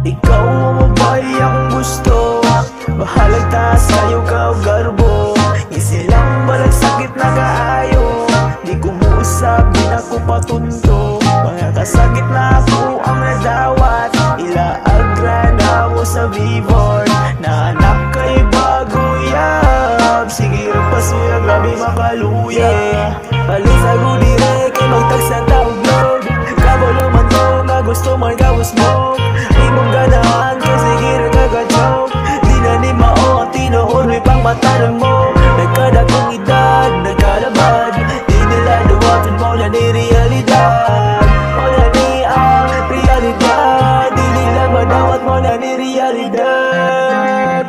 Ikaw ang mabay akong gusto, bahalag ta sa'yo ka garbo. Isilang balag sakit na kaayo, di ko muusap, di na ko patunto. Mga kasakit na ako ang nadawat, ilaagra na mo sa billboard. Naanak kay baguyab, sige pasuya, grabe makaluya. Alis ako dire, kay magtag sa tawag. Kabalo man to, nga gusto man gawos mo. Imong ganahan, kay sige rin kagajoke. Di na ni mao ang tinuod, may pang matanong mo. Nagkadakong edad, nagkalabad, di nila duwatin mo na ni realidad. Mo na ni ang realidad, di nila madawat mo na ni realidad.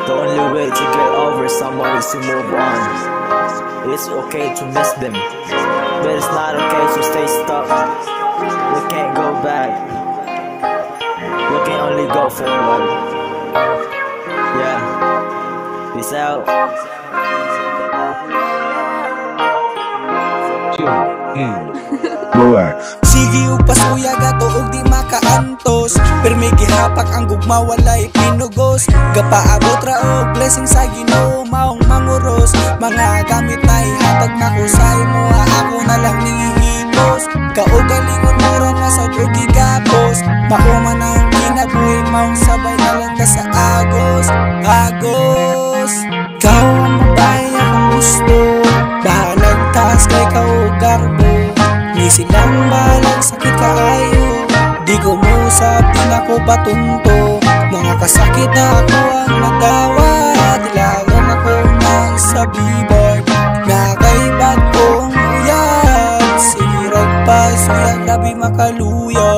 The only way to get over someone is to move on. It's okay to miss them, but it's not okay to stay stuck. We can't go back, we can only go forward. Yeah, peace out. Relax. Sige upas kuya gato og di makaantos, pero may gihapak ang gugma walay pinugos. Gapaabot ra og blessing sa Ginoo, maong manguros. Mga gamit na ihatag na ko sa imo, ako na lang nihihimos. Kaugalingon mo ra na sa drugi gapos, makuman ang ginabuhi, maong sabay na lang ka sa agos. Agos, kau ang mabay akong gusto, bahalag taas kay kau garbo. Di silang balang sakit kaayo, di ko musap, di na ko patunto. Mga kasakit na ako ang nagawa, dilagan ako nang sa billboard. Nakaibat kong uyab, sirag pa, suyang labi makaluya.